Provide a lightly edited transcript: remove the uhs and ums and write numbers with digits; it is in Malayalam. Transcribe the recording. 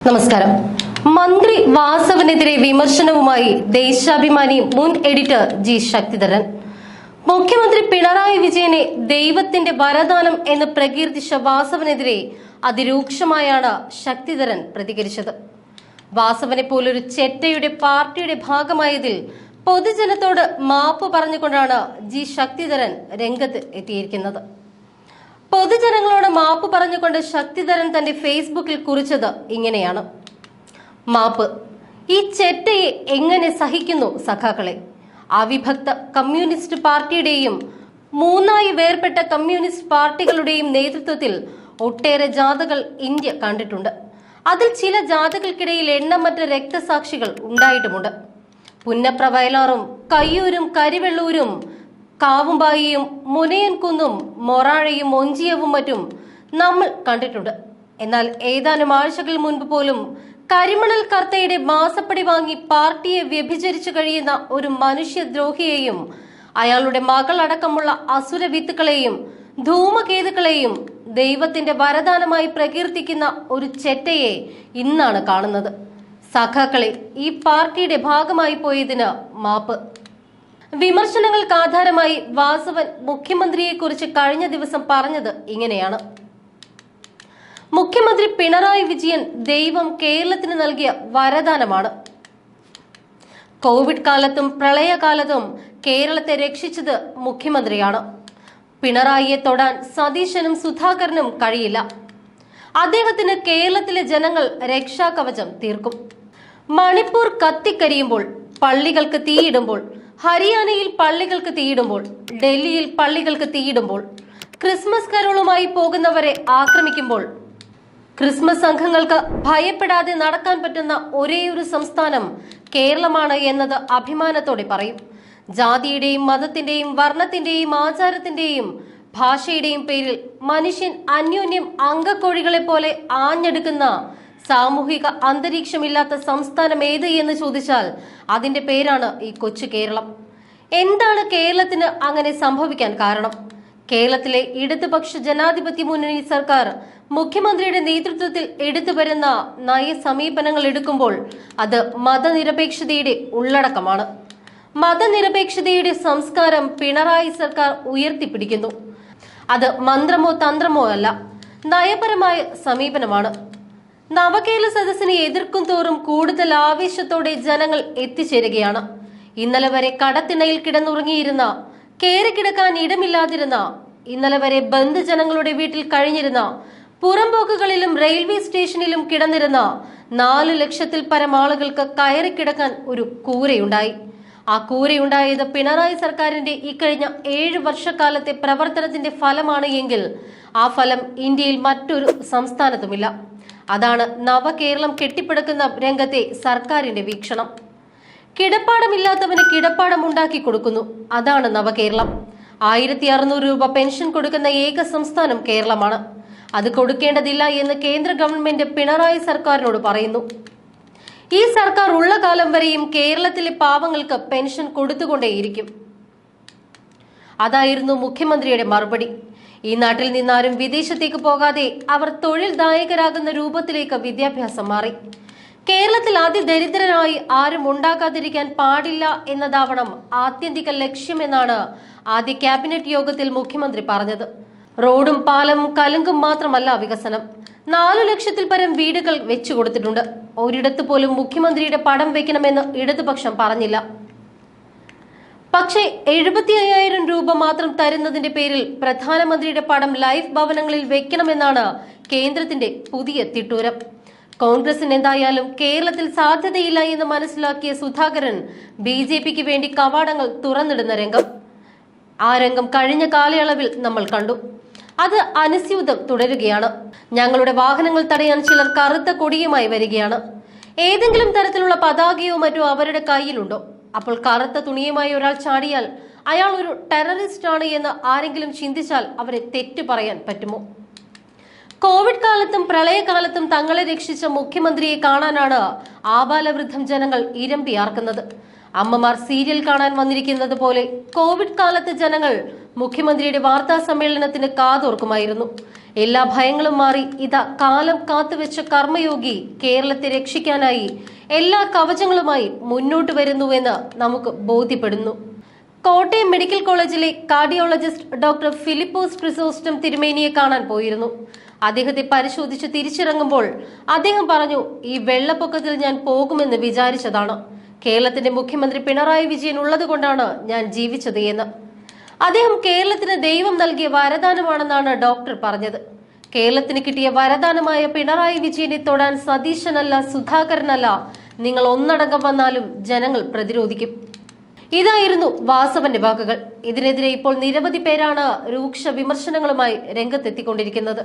നമസ്കാരം. മന്ത്രി വാസവനെതിരെ വിമർശനവുമായി ദേശാഭിമാനി മുൻ എഡിറ്റർ ജി ശക്തിധരൻ. മുഖ്യമന്ത്രി പിണറായി വിജയനെ ദൈവത്തിന്റെ വരദാനം എന്ന് പ്രകീർത്തിച്ച വാസവനെതിരെ അതിരൂക്ഷമായാണ് ശക്തിധരൻ പ്രതികരിച്ചത്. വാസവനെ പോലൊരു ചെറ്റയുടെ പാർട്ടിയുടെ ഭാഗമായതിൽ പൊതുജനത്തോട് മാപ്പ് പറഞ്ഞുകൊണ്ടാണ് ജി ശക്തിധരൻ രംഗത്ത് എത്തിയിരിക്കുന്നത്. പൊതുജനങ്ങളോട് മാപ്പ് പറഞ്ഞുകൊണ്ട് ശക്തിധരൻ തന്റെ ഫേസ്ബുക്കിൽ കുറിച്ചത് ഇങ്ങനെയാണ്: മാപ്പ്. ഈ ചെറ്റയെ എങ്ങനെ സഹിക്കുന്നു സഖാക്കളെ? അവിഭക്ത കമ്മ്യൂണിസ്റ്റ് പാർട്ടിയുടെയും മൂന്നായി വേർപെട്ട കമ്മ്യൂണിസ്റ്റ് പാർട്ടികളുടെയും നേതൃത്വത്തിൽ ഒട്ടേറെ ജാഥകൾ ഇന്ത്യ കണ്ടിട്ടുണ്ട്. അതിൽ ചില ജാഥകൾക്കിടയിൽ എണ്ണമറ്റ രക്തസാക്ഷികൾ ഉണ്ടായിട്ടുമുണ്ട്. പുന്നപ്ര വയലാറും കയ്യൂരും കരിവെള്ളൂരും കാവുംബായിയും മുനയൻകുന്നും മൊറാഴയും ഒഞ്ചിയവും മറ്റും നമ്മൾ കണ്ടിട്ടുണ്ട്. എന്നാൽ ഏതാനും ആഴ്ചകൾ മുൻപ് പോലും കരിമണൽ കർത്തയുടെ മാസപ്പടി വാങ്ങി പാർട്ടിയെ വ്യഭിചരിച്ചു കഴിയുന്ന ഒരു മനുഷ്യദ്രോഹിയെയും അയാളുടെ മകളടക്കമുള്ള അസുര വിത്തുക്കളെയും ധൂമകേതുക്കളെയും ദൈവത്തിന്റെ വരദാനമായി പ്രകീർത്തിക്കുന്ന ഒരു ചെറ്റയെ ഇന്നാണ് കാണുന്നത്. സഖാക്കളെ, ഈ പാർട്ടിയുടെ ഭാഗമായി പോയതിന് മാപ്പ്. വിമർശനങ്ങൾക്ക് ആധാരമായി വാസവൻ മുഖ്യമന്ത്രിയെക്കുറിച്ച് കഴിഞ്ഞ ദിവസം പറഞ്ഞത് ഇങ്ങനെയാണ്: മുഖ്യമന്ത്രി പിണറായി വിജയൻ ദൈവം കേരളത്തിന് നൽകിയ വരദാനമാണ്. കോവിഡ് കാലത്തും പ്രളയകാലത്തും കേരളത്തെ രക്ഷിച്ചത് മുഖ്യമന്ത്രിയാണ്. പിണറായിയെ തൊടാൻ സതീശനും സുധാകരനും കഴിയില്ല. അദ്ദേഹത്തിന് കേരളത്തിലെ ജനങ്ങൾ രക്ഷാകവചം തീർക്കും. മണിപ്പൂർ കത്തിക്കരിയുമ്പോൾ, പള്ളികൾക്ക് തീയിടുമ്പോൾ, ഹരിയാനയിൽ പള്ളികൾക്ക് തീയിടുമ്പോൾ, ഡൽഹിയിൽ പള്ളികൾക്ക് തീയിടുമ്പോൾ, ക്രിസ്മസ് കരോളുമായി പോകുന്നവരെ ആക്രമിക്കുമ്പോൾ, ക്രിസ്മസ് സംഘങ്ങൾക്ക് ഭയപ്പെടാതെ നടക്കാൻ പറ്റുന്ന ഒരേയൊരു സംസ്ഥാനം കേരളമാണ് എന്നത് അഭിമാനത്തോടെ പറയും. ജാതിയുടെയും മതത്തിന്റെയും വർണ്ണത്തിന്റെയും ആചാരത്തിന്റെയും ഭാഷയുടെയും പേരിൽ മനുഷ്യൻ അന്യോന്യം അങ്കക്കോഴികളെ പോലെ ആഞ്ഞെടുക്കുന്ന സാമൂഹിക അന്തരീക്ഷമില്ലാത്ത സംസ്ഥാനം ഏത് എന്ന് ചോദിച്ചാൽ അതിന്റെ പേരാണ് ഈ കൊച്ചു കേരളം. എന്താണ് കേരളത്തിന് അങ്ങനെ സംഭവിക്കാൻ കാരണം? കേരളത്തിലെ ഇടതുപക്ഷ ജനാധിപത്യ മുന്നണി സർക്കാർ മുഖ്യമന്ത്രിയുടെ നേതൃത്വത്തിൽ എടുത്തുവരുന്ന നയ സമീപനങ്ങൾ എടുക്കുമ്പോൾ അത് മതനിരപേക്ഷതയുടെ ഉള്ളടക്കമാണ്. മതനിരപേക്ഷതയുടെ സംസ്കാരം പിണറായി സർക്കാർ ഉയർത്തിപ്പിടിക്കുന്നു. അത് മന്ത്രമോ തന്ത്രമോ അല്ല, നയപരമായ സമീപനമാണ്. നവകേരള സദസ്സിനെ എതിർക്കും തോറും കൂടുതൽ ആവേശത്തോടെ ജനങ്ങൾ എത്തിച്ചേരുകയാണ്. ഇന്നലെ വരെ കടത്തിണയിൽ കിടന്നുറങ്ങിയിരുന്ന, കേറിക്കിടക്കാൻ ഇടമില്ലാതിരുന്ന, ഇന്നലെ വരെ ബന്ധുജനങ്ങളുടെ വീട്ടിൽ കഴിഞ്ഞിരുന്ന, പുറംപോക്കുകളിലും റെയിൽവേ സ്റ്റേഷനിലും കിടന്നിരുന്ന 4 ലക്ഷത്തിൽ പരം ആളുകൾക്ക് കയറിക്കിടക്കാൻ ഒരു കൂരയുണ്ടായി. ആ കൂരയുണ്ടായത് പിണറായി സർക്കാരിന്റെ ഇക്കഴിഞ്ഞ 7 വർഷക്കാലത്തെ പ്രവർത്തനത്തിന്റെ ഫലമാണ് എങ്കിൽ ആ ഫലം ഇന്ത്യയിൽ മറ്റൊരു സംസ്ഥാനത്തുമില്ല. അതാണ് നവകേരളം കെട്ടിപ്പടുക്കുന്ന രംഗത്തെ സർക്കാരിന്റെ വീക്ഷണം. കിടപ്പാടമില്ലാത്തവന് കിടപ്പാടം ഉണ്ടാക്കി കൊടുക്കുന്നു. അതാണ് നവകേരളം. 1600 രൂപ പെൻഷൻ കൊടുക്കുന്ന ഏക സംസ്ഥാനം കേരളമാണ്. അത് കൊടുക്കേണ്ടതില്ല എന്ന് കേന്ദ്ര ഗവൺമെന്റ് പിണറായി സർക്കാരിനോട് പറയുന്നു. ഈ സർക്കാർ ഉള്ള കാലം വരെയും കേരളത്തിലെ പാവങ്ങൾക്ക് പെൻഷൻ കൊടുത്തുകൊണ്ടേയിരിക്കും. അതായിരുന്നു മുഖ്യമന്ത്രിയുടെ മറുപടി. ഈ നാട്ടിൽ നിന്നാരും വിദേശത്തേക്ക് പോകാതെ അവർ തൊഴിൽദായകരാകുന്ന രൂപത്തിലേക്ക് വിദ്യാഭ്യാസം മാറി. കേരളത്തിൽ അതിദരിദ്രരായി ആരും ഉണ്ടാകാതിരിക്കാൻ പാടില്ല എന്നതാവണം ആത്യന്തിക ലക്ഷ്യമെന്നാണ് ആദ്യ ക്യാബിനറ്റ് യോഗത്തിൽ മുഖ്യമന്ത്രി പറഞ്ഞത്. റോഡും പാലവും കലുങ്കും മാത്രമല്ല വികസനം. 4 ലക്ഷത്തിൽ പരം വീടുകൾ വെച്ചു കൊടുത്തിട്ടുണ്ട്. ഒരിടത്ത് പോലും മുഖ്യമന്ത്രിയുടെ പടം വെക്കണമെന്ന് ഇടതുപക്ഷം പറഞ്ഞില്ല. പക്ഷേ 75,000 രൂപ മാത്രം തരുന്നതിന്റെ പേരിൽ പ്രധാനമന്ത്രിയുടെ പടം ലൈഫ് ഭവനങ്ങളിൽ വെക്കണമെന്നാണ് കേന്ദ്രത്തിന്റെ പുതിയ തിട്ടൂരം. കോൺഗ്രസിന് എന്തായാലും കേരളത്തിൽ സാധ്യതയില്ല എന്ന് മനസ്സിലാക്കിയ സുധാകരൻ BJPക്ക് വേണ്ടി കവാടങ്ങൾ തുറന്നിടുന്ന രംഗം, ആ രംഗം കഴിഞ്ഞ കാലയളവിൽ നമ്മൾ കണ്ടു. അത് അനുസ്യൂതം തുടരുകയാണ്. ഞങ്ങളുടെ വാഹനങ്ങൾ തടയാൻ ചിലർ കറുത്ത കൊടിയുമായി വരികയാണ്. ഏതെങ്കിലും തരത്തിലുള്ള പതാകയോ മറ്റോ അവരുടെ കയ്യിലുണ്ടോ? അപ്പോൾ കറുത്ത തുണിയുമായി ഒരാൾ ചാടിയാൽ അയാൾ ഒരു ടെററിസ്റ്റ് ആണ് എന്ന് ആരെങ്കിലും ചിന്തിച്ചാൽ അവരെ തെറ്റു പറയാൻ പറ്റുമോ? കോവിഡ് കാലത്തും പ്രളയകാലത്തും തങ്ങളെ രക്ഷിച്ച മുഖ്യമന്ത്രിയെ കാണാനാണ് ആബാലവൃദ്ധം ജനങ്ങൾ ഇരമ്പിയാർക്കുന്നത്. അമ്മമാർ സീരിയൽ കാണാൻ വന്നിരിക്കുന്നത് പോലെ കോവിഡ് കാലത്ത് ജനങ്ങൾ മുഖ്യമന്ത്രിയുടെ വാർത്താ സമ്മേളനത്തിന് കാതോർക്കുമായിരുന്നു. എല്ലാ ഭയങ്ങളും മാറി ഇതാ കാലം കാത്തുവെച്ച കർമ്മയോഗി കേരളത്തെ രക്ഷിക്കാനായി എല്ലാ കവചങ്ങളുമായി മുന്നോട്ട് വരുന്നുവെന്ന് നമുക്ക് ബോധ്യപ്പെടുന്നു. കോട്ടയം മെഡിക്കൽ കോളേജിലെ കാർഡിയോളജിസ്റ്റ് ഡോക്ടർ ഫിലിപ്പോസ് ക്രിസോസ്റ്റം തിരുമേനിയെ കാണാൻ പോയിരുന്നു. അദ്ദേഹത്തെ പരിശോധിച്ച് തിരിച്ചിറങ്ങുമ്പോൾ അദ്ദേഹം പറഞ്ഞു, ഈ വെള്ളപ്പൊക്കത്തിൽ ഞാൻ പോകുമെന്ന് വിചാരിച്ചതാണ്. കേരളത്തിന്റെ മുഖ്യമന്ത്രി പിണറായി വിജയൻ ഉള്ളത് കൊണ്ടാണ് ഞാൻ ജീവിച്ചത് എന്ന്. അദ്ദേഹം കേരളത്തിന് ദൈവം നൽകിയ വരദാനമാണെന്നാണ് ഡോക്ടർ പറഞ്ഞത്. കേരളത്തിന് കിട്ടിയ വരദാനമായ പിണറായി വിജയനെ തൊടാൻ സതീശനല്ല, സുധാകരനല്ല, നിങ്ങൾ ഒന്നടങ്കം വന്നാലും ജനങ്ങൾ പ്രതിരോധിക്കും. ഇതായിരുന്നു വാസവന്റെ വാക്കുകൾ. ഇതിനെതിരെ ഇപ്പോൾ നിരവധി പേരാണ് രൂക്ഷ വിമർശനങ്ങളുമായി രംഗത്തെത്തിക്കൊണ്ടിരിക്കുന്നത്.